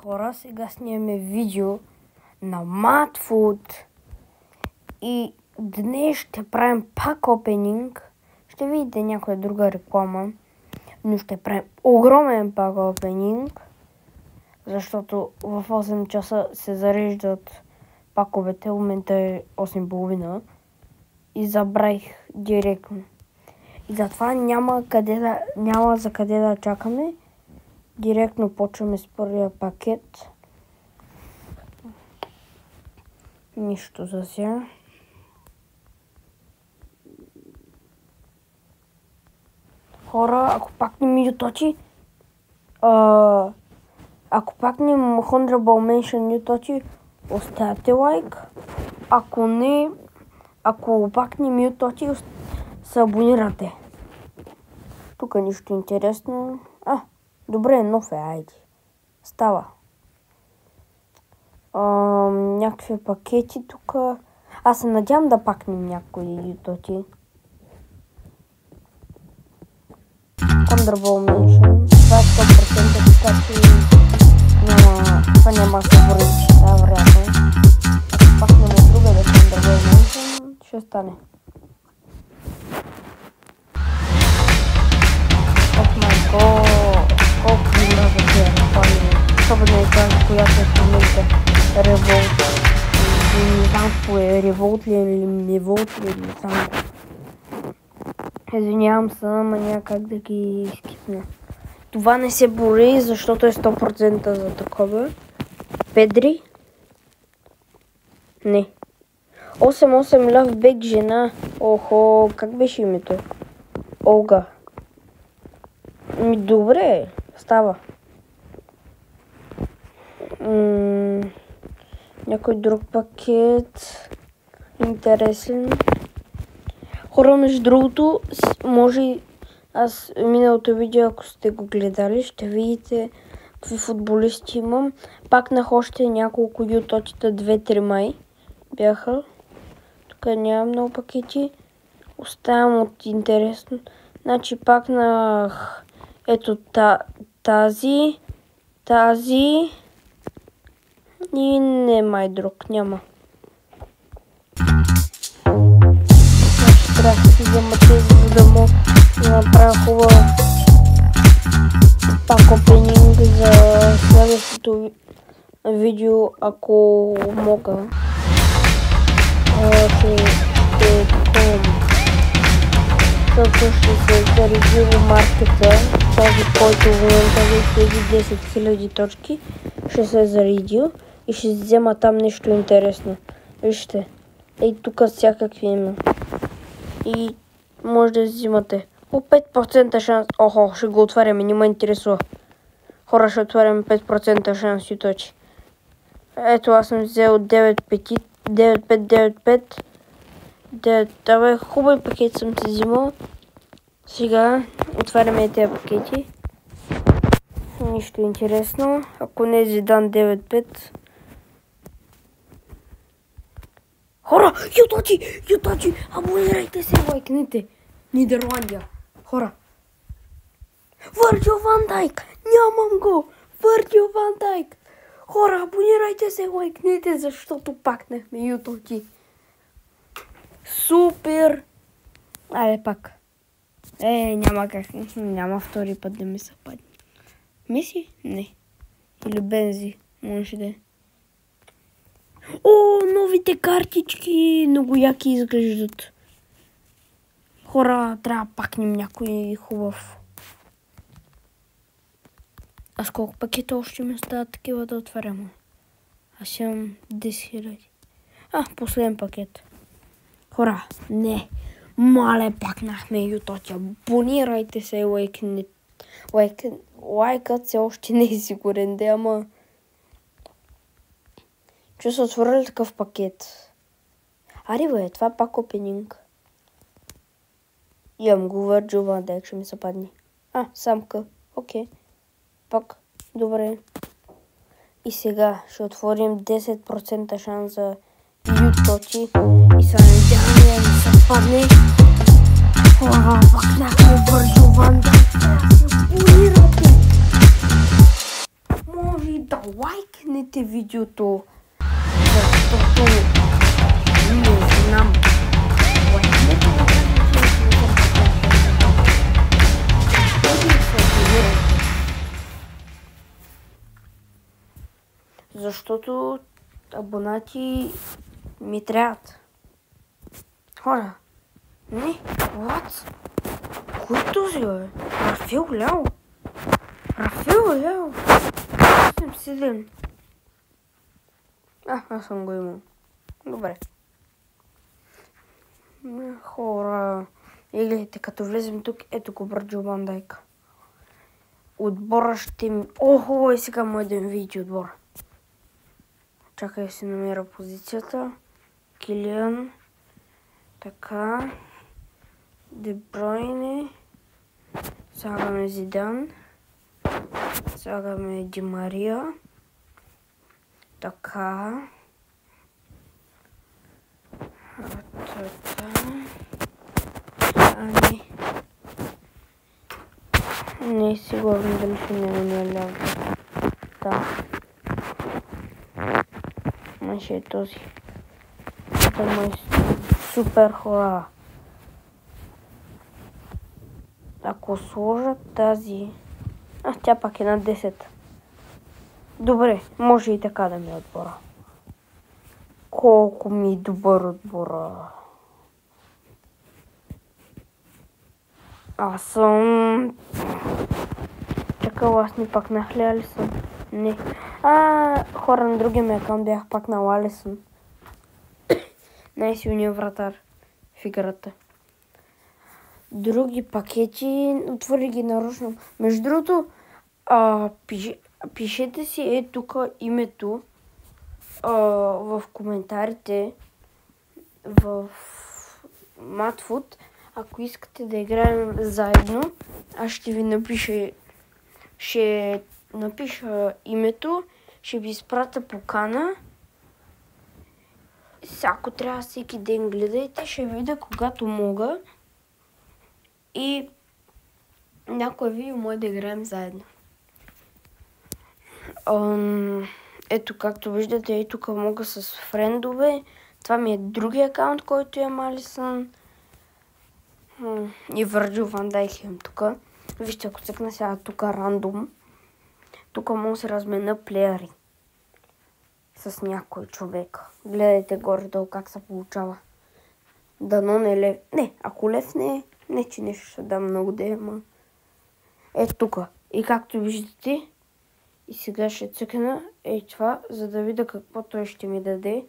Хора, сега снимаме видео на Madfood и днес ще правим пак опенинг. Ще видите някоя друга реклама, но ще правим огромен пак опенинг, защото в 8 часа се зареждат паковете, в момента е 8:30 и забравих директно. И затова няма за къде да чакаме. Директно почваме с първия пакет. Нищо за сега. Хора, ако пак не ми юточи, ако пак не Honorable Mention юточи, оставяте лайк. Ако не, ако пак не ми юточи, се абонирате. Тук нищо интересно. Добре, нов е, айде. Става. Някакви пакети тук. Аз се надявам да пакнем някой ютоти. Honorable Mention. Това е 100%, така че това няма да се върви. Да, вероятно. Ако пакнем от друга да Honorable Mention, ще стане. Ох, майко. Колко ви мразя тия реклами. Особено и тази, която е в момента. Револт. Не знам какво е. Револт ли или Меволт ли или само. Извинявам се, ама няма как да ги скипна. Това не се бори, защото е 100% за такова. Педри? Не. 8 лъв бек жена. Охо, как беше името? Олга. Добре, става. Някой друг пакет. Интересен. Хора, между другото, може аз миналото видео, ако сте го гледали, ще видите какви футболисти имам. Пакнах още няколко ютотита, 2-3 май бяха. Тук няма много пакети. Оставям от интересно. Значи пакнах ето тази и не май друг, няма. Значи трябва да си взема тези, за да му направя хубава пак опенинг за следващото видео, ако мога. Защото ще се зареди в маркета, този, който в момента тези 10 000 точки, ще се заредил и ще взема там нещо интересно. Вижте, ей тук всякакви има. И може да взимате. По 5% шанс. Охо, ще го отваряме, не ме интересува. Хора, ще отваряме 5% шанс и точи. Ето, аз съм взел 9595. Давай, хубави пакет съм си взимал. Сега отваряме тези пакети. Нищо интересно. Ако не е Зидан 9-5. Хора, юточи, абонирайте се, лайкните. Нидерландия. Хора. Върджил Ван Дайк. Нямам го. Върджил Ван Дайк. Хора, абонирайте се, лайкните, защото пакнахме юточи. Супер! Айде пак. Няма как. Няма втори път да ми се падне. Меси? Не. Или Бензи. Може да е. О, новите картички! Много яки изглеждат. Хора, трябва да пакнем някой хубав. Аз колко пакета още ми остават такива да отварям? Аз имам 10 000. Последен пакет. Хора, не. Мале, пакнахме ютотя. Абонирайте се, лайкът се още не е сигурен, да, ама че са отворили такъв пакет. Ари бе, това е пак опенинг. Имам го Върджил Ван Дайк, ще ми се падне. Самка. Окей. Пак. Добре. И сега ще отворим 10% шанс за юточи и се надяваме да ми се падне. Хора, пакнахме Върджил Ван Дайк. Абонирате. Може да лайкнете видеото, защото не знам. Лайкнете го, защото абонати ми трябват. Хора, не, what? Кой е този, бе? Рафаел Ляо? Рафаел Ляо? 8-7. Аз съм го имал. Добре. Хора, и гледайте, като влезем тук, ето го Върджил ван Дайк. Отбора ще ми... Охо, и сега му един видео отбора. Чакай да си намеря позицията. Килиан. Така. Де Бройне. Слагаме Зидан. Слагаме Ди Мария. Така. Ами. Не е сигурно дали ще не намеря. Да. Ще е този. Това е супер, хора. Ако сложа тази... тя пак е на 10. Добре, може и така да ми е отбора. Колко ми е добър отбора. Аз съм... Чакал, аз не пак на Алисън. Не. Хора, на другия ми акаунт бях пак на Алисън. Най-силният вратар в играта. Други пакети, отвори ги нарочно. Между другото, пишете си тук името в коментарите в Матфуд. Ако искате да играем заедно, аз ще ви напиша. Ще напиша името, ще ви изпратя покана. Ако трябва всеки ден гледайте, ще видя когато мога. И някой видео може да играем заедно. Ето, както виждате, тук мога с френдове. Това ми е другия акаунт, който е Алисън. И Върджил ван Дайк имам тук. Вижте, ако цъкна сега тук рандом, тук мога да се размена плеери с някой човек. Гледайте горе-долу как се получава. Дано не лев. Не, ако лев не че нещо ще дам много дема. Ето тук. И както виждате, и сега ще цъкна това, за да видя какво той ще ми даде.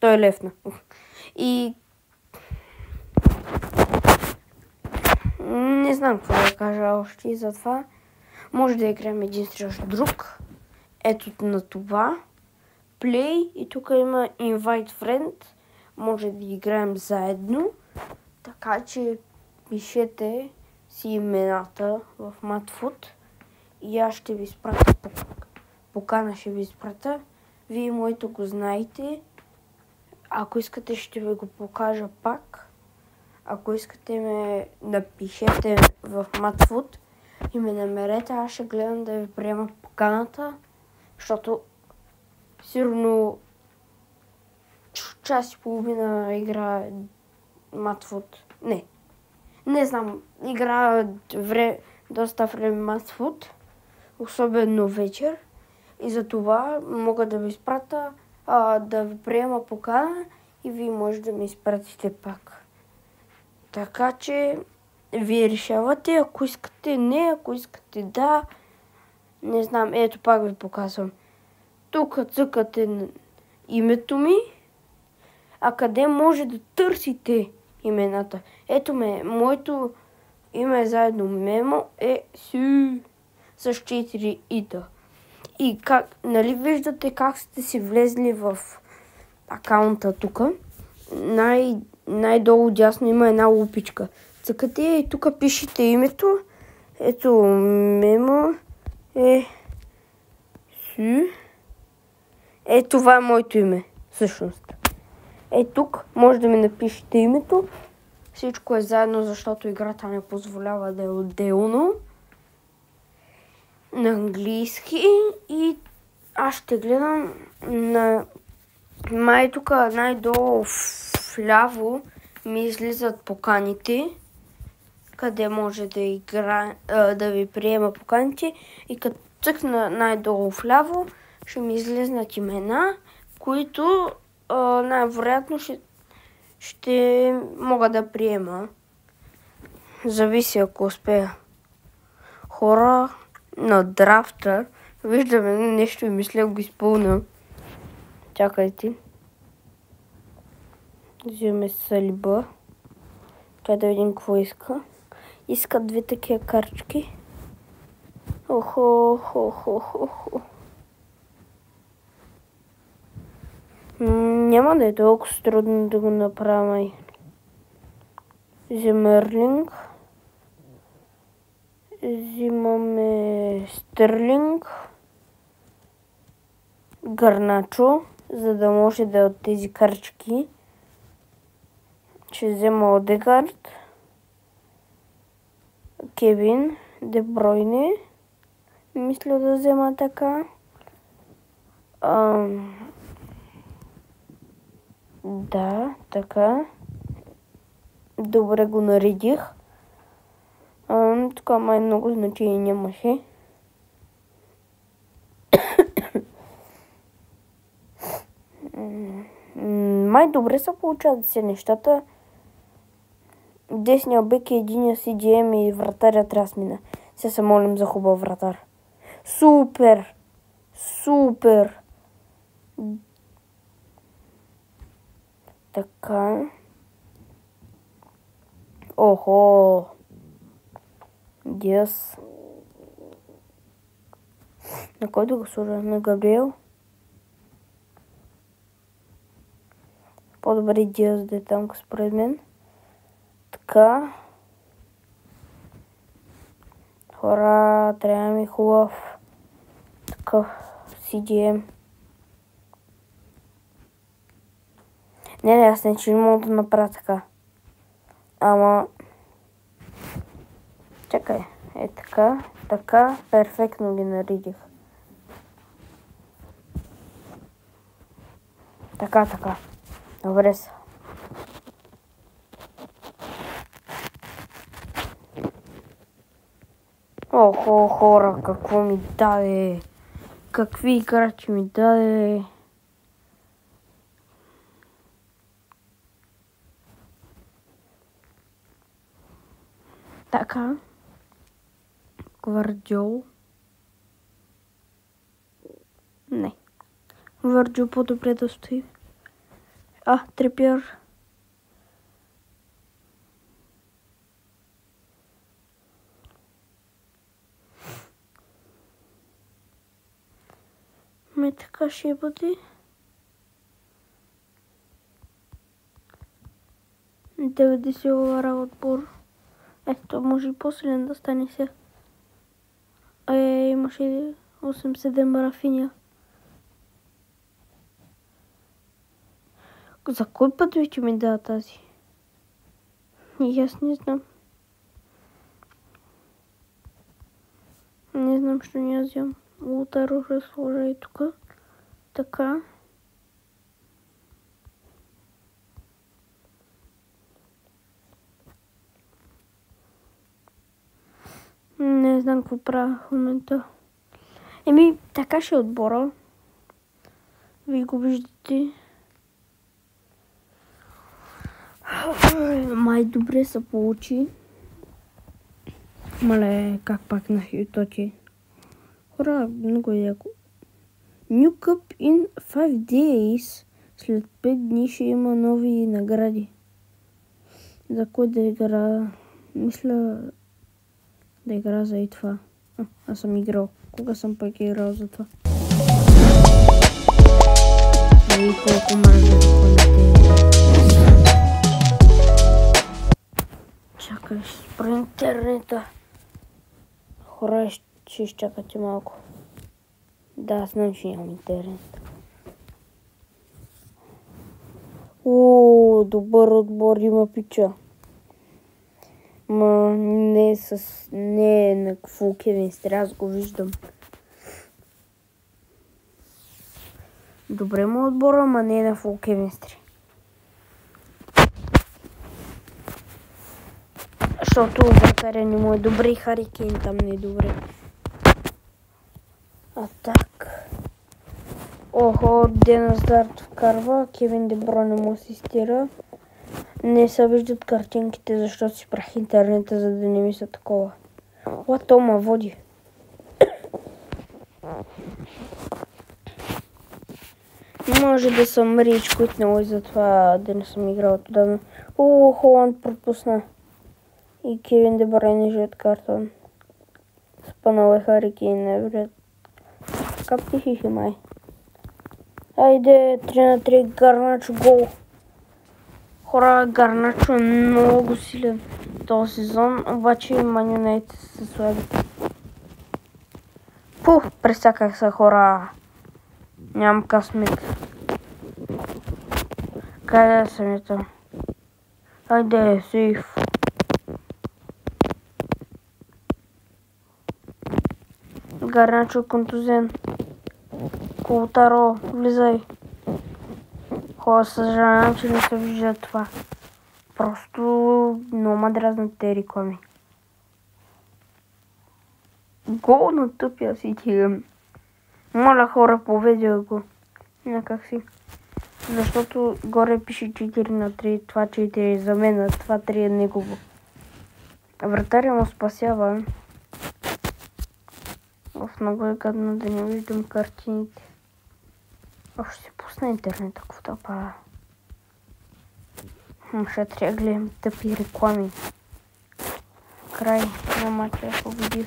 Той е левна. И не знам какво да кажа още и затова. Може да играем един срещу друг. Ето на това. Play и тук има Invite Friend. Може да играем заедно. Така че пишете си имената в Матфуд. И аз ще ви изпратя покана, ще ви изпратя. Вие моето го знаете. Ако искате, ще ви го покажа пак. Ако искате, ме напишете в Матфуд и ме намерете. Аз ще гледам да ви приема поканата, защото сигурно час и половина игра Матфуд. Не знам, игра доста време Матфуд, особено вечер. И за това мога да ви изпратя, да ви приема покана и вие може да ми изпратите пак. Така че вие решавате, ако искате не, ако искате да. Не знам, ето пак ви показвам. Тук цъкате името ми, а къде може да търсите имената. Ето моето име е заедно Мемо с 4 ита. И как, нали виждате как сте си влезли в акаунта тук. Най-долу дясно има една лупичка. Цъкате и тук пишете името. Ето Мемо това е моето име, всъщност. Тук може да ми напишете името. Всичко е заедно, защото играта не позволява да е отделно. на английски и аз ще гледам на май тук най-долу вляво ми излизат поканите, къде може да ви приема поканите и като цъкна най-долу вляво ще ми излезнат имена, които най-вероятно ще мога да приема. Зависи ако успея. Хора на драфта. Виждаме нещо и мисля го изпълня. Чакайте. Взимаме Салиба. Чакай да видим какво иска. Иска 2 такива картички. Охо. Няма да е толкова трудно да го направя. Земерлинг. Взимаме Стърлинг. Гарначо, за да може да е от тези картички. Ще взема Одегард. Кевин. Де Бройне. Мисля да взема така. Да, така. Добре го наредих. Тук май много значение нямаше. Май добре се получават си нещата. Десния бек е единия CDM и вратаря трябва да смина. Сега се молим за хубав вратар. Супер! Така. Охо! Диас. На кой да го сложа? На Габриел? По-добре Диас да е там според мен. Така. Хора, трябва ми хубав такъв CDM. Не, аз не мога да направя така. Ама... Чакай. Е така. Перфектно ги наредих. Така. Добре са. Охо, хора, какво ми даде? Какви играчи ми даде? Така. Гвардиол. Не. Гвардиол по-добре да стои. Трипиер. Така ще бъде. 90 овара отбор. Ето, може и по-силен да стане сега. Имаше 8-7 Рафиня. За кой път вече ми дава тази? И аз не знам. Не знам, що не аз вземам. Лутаро ще сложа и тук. Така. Не знам какво правя в момента. Така ще е отбора. Вие го виждате. Май добре се получи. Мале, как пак на Хютоки. Хора, много е яко. New Cup in 5 days. След 5 дни ще има нови награди. За кой да игра? Мисля да игра за и това. Аз съм играл. Кога съм пък играл за това? И колко мърза да ходите. Чакай, ще спра интернета. Хора, ще изчакате малко. Да, знам, че нямам интернет. Добър отбор има пича. Не е на какво кемистри, аз го виждам. Добре му отбора, ама не е на full chemistry. Защото вратаря не му е добре и Хари Кейн там не е добре. А так. Охо, Денис Дарт вкарва, Кевин Де Бройне му асистира. Не се виждат картинките, защото си прах интернета, за да не мисля такова. Тома води. Може да съм рич кутнал и затова да не съм играл отдавна. Холанд пропусна. И Кевин Де Бройне жълт картон. Спанал е Хари Кейн, навред. Капти хихи май. Айде, 3-3, Гарначо гол. Хора, Гарначо е много силен този сезон, обаче Ман Юнайтед са слаби. Пресаках се, хора. Нямам късмет. Къде съм и там? Айде, сейф. Гарначо контузен. Колтаро, влизай. Хора, съжалявам, че не се вижда това. Просто много ма дразнат тези реклами. Гол на тъпия си тигъм. Моля хора, поведя го. Някак си. Защото горе пише 4-3, това 4 за мен, това 3 е негово. Вратаря му спасява. Много е гадно да не виждам картините. Ще си пусна интернет, ако да правя. Ще трябва да гледам тъпи реклами. Край на матча победих.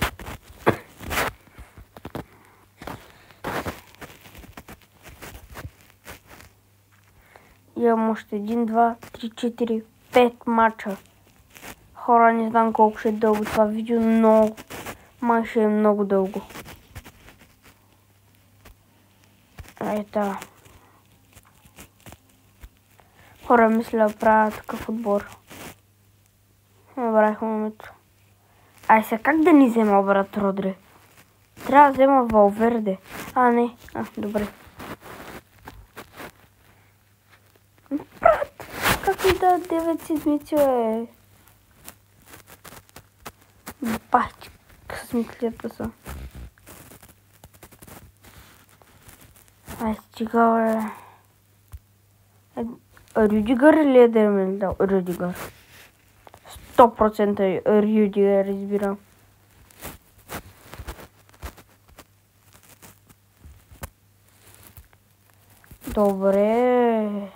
Имам още 1, 2, 3, 4, 5 матча. Хора, не знам колко ще е дълго това видео, но май ще е много дълго. Ето. Хора, мисля да правя такъв отбор. Набрах момето. Ай сега как да ни взема брат Родри? Трябва да взема Валверде. Не. Добре. Брат, как ми да 9 седмици, е? Бахти, късмитлията са. Стига, бе. Рюдигър или Едермен? Да, Рюдигър. 100% Рюдигър, разбирам. Добре.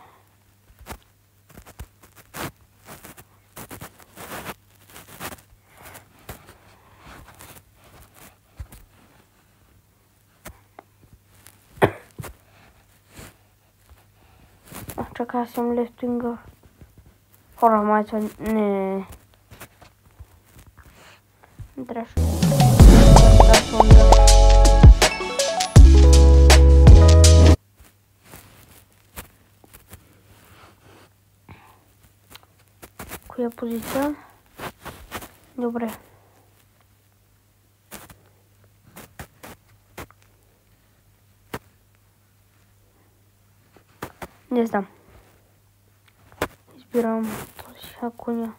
Чакай, аз съм лефтингър. Хора, майца, не. Не трябваше. Коя позиция? Добре. Не знам. Избирам този коня.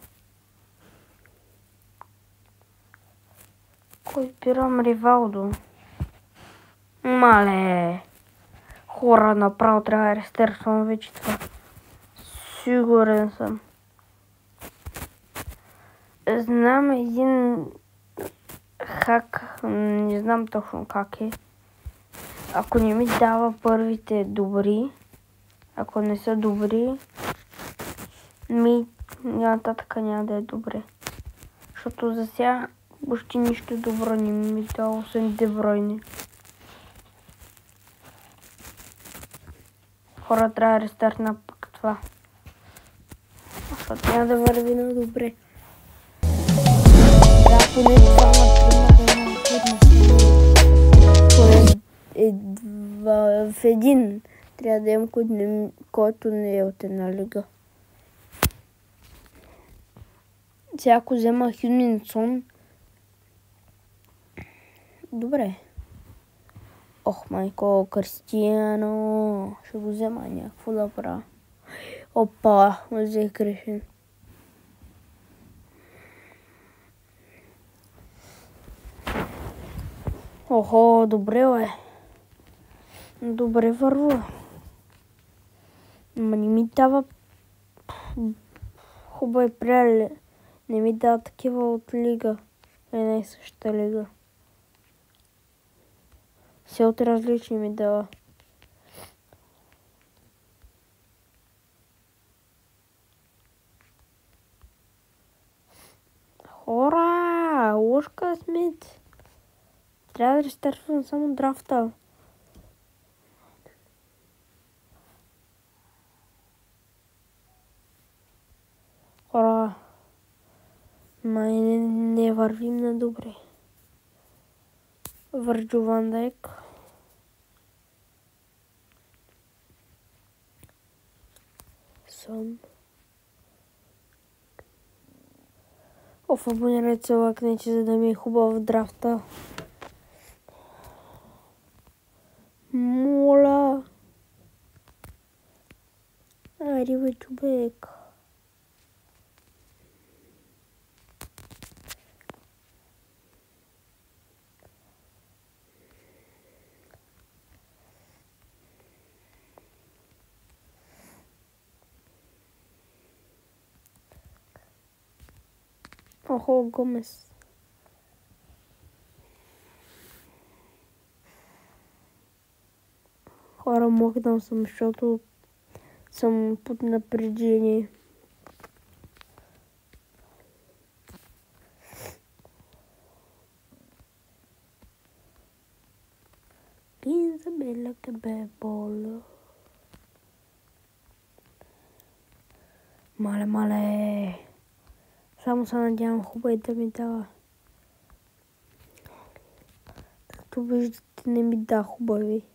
Кой избирам? Ривалдо. Мале. Хора, направо трябва да рестартвам вече това. Сигурен съм. Знам един хак, не знам точно как е. Ако не ми дава първите добри, ако не са добри, нататък няма да е добре. Защото за сега почти нищо добро не ми дава, освен Де Бройне. Хора, трябва да рестартна пък това. Защото няма да върви на добре. Да, поне двама в един трябва да имам който не е от една лига. Сега ако взема Хюминсон. Добре. Ох, майко, Кристиано. Ще го взема някакво да правя. Опа, взех грешен. Охо, добре, бе. Добре върва. Ма не ми дава хубави приятели. Не ми дава такива от лига. Една и същата лига. Все от различни ми дава. Хора! Лош късмет. Трябва да рестартвам само драфта. Хора! Май не вървим на добре. Върджо Ван Дайк. Сон. Абонирайте се, лайкнете, за да ми е хубаво в драфта. Моля. Айде бе, човек. Охо, Гомес. Хора, махнал съм, защото съм под напрежение. Изабела бе боля. Мале. Само се надявам хубаво да ми дава. Както виждате, не ми да хубави.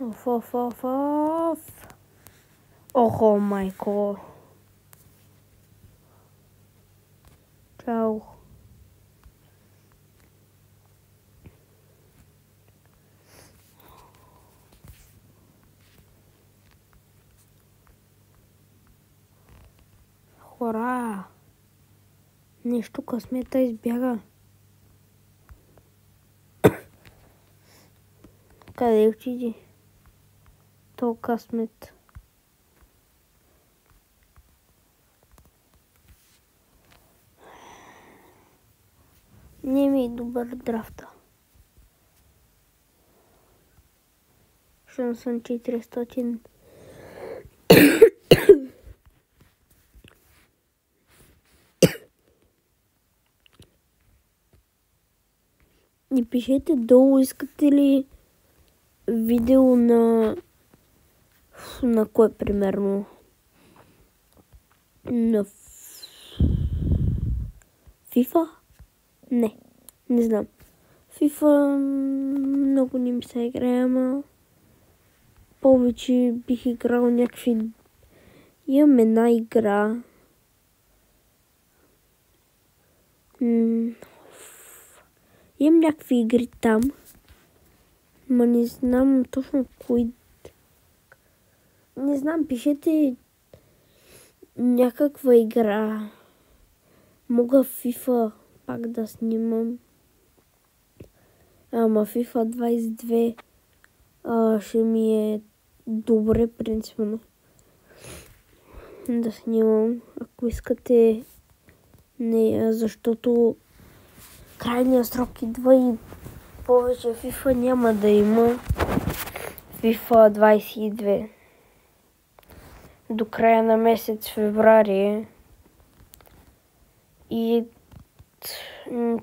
Оф. Охо, майко. Чао. Хора. Нещо късмета избяга. Къде отиди? То късмет. Не ми е добър драфта. Ще съм 400. И пишете долу, искате ли видео на кое примерно? На FIFA? Не знам. FIFA много не ми се играе, ама повече бих играл някакви... Имам една игра. Имам някакви игри там. Ма не знам точно кои... Не знам, пишете някаква игра. Мога FIFA пак да снимам. Ама FIFA 22 ще ми е добре принципно да снимам. Ако искате не, защото крайният срок идва и повече FIFA няма да има. FIFA 22 до края на месец февруари. И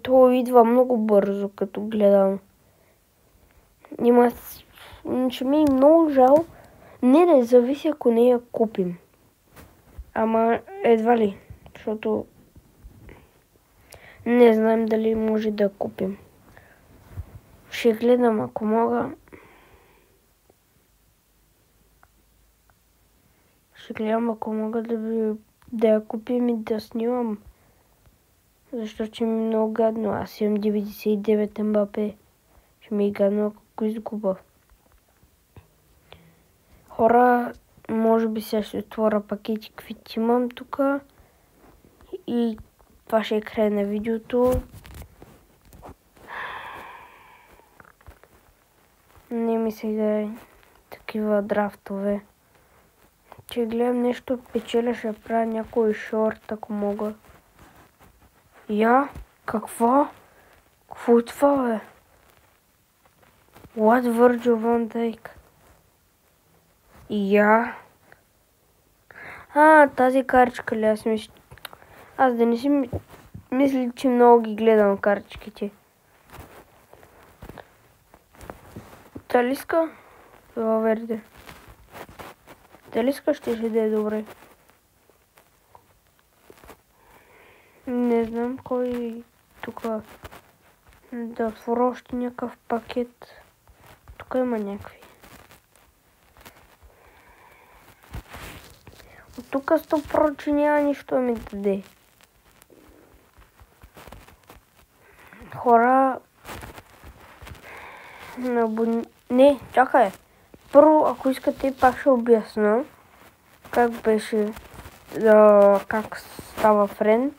то идва много бързо, като гледам. Ще ми е много жал. Не зависи, ако не я купим. Ама едва ли. защото не знаем дали може да купим. Ще гледам, ако мога. Ще гледам, ако мога да я купим и да снимам. Защото ще ми е много гадно. Аз имам 99 Мбапе. Ще ми е гадно, ако го изгуба. Хора, може би сега ще отворя пакети, каквито имам тук. И това ще е край на видеото. Не ми се играе такива драфтове. Ще гледам нещо печеля, ще правя някой шорт, ако мога. Какво? Какво е това, бе? What, Virgil van Dijk? Тази картичка ли? Аз да не си мисля, че много ги гледам картичките. Талиска? Верде. Талиска ще да е добре. Не знам кой тук да отворя още някакъв пакет. Тук има някакви. От тук 100% няма нищо да ми даде. Хора... Не, чакай. Първо, ако искате, пак ще обясня как беше, как става френд.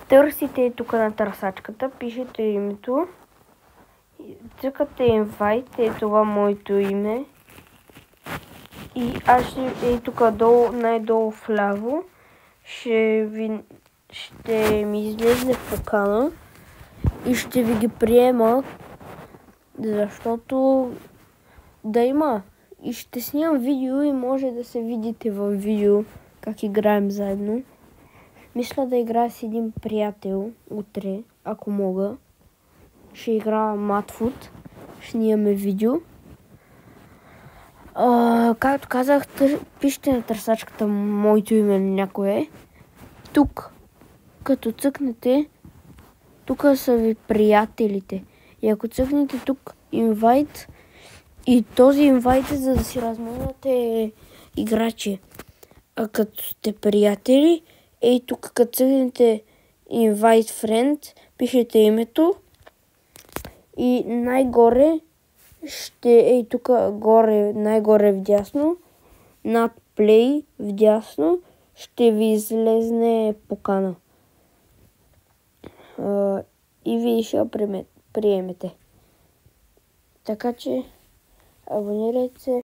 Търсите тук на търсачката, пишете името, цъкате invite, е това моето име. И аз ще тук най-долу вляво ще ми излезе покана и ще ви ги приема, защото да има. И ще снимам видео и може да се видите във видео как играем заедно. Мисля да играя с един приятел утре, ако мога. Ще играя Матфут. Ще имаме видео. Както казах, пишете на търсачката моето име някое. Тук, като цъкнете, тук са ви приятелите. И ако цъкнете тук invite, и този invite е за да си разменяте играчи. А като сте приятели, тук като цъкнете invite friend, пишете името и най-горе ще тук горе, най-горе вдясно, над play вдясно, ще ви излезне покана. И вие ще я приемете. Така че абонирайте се.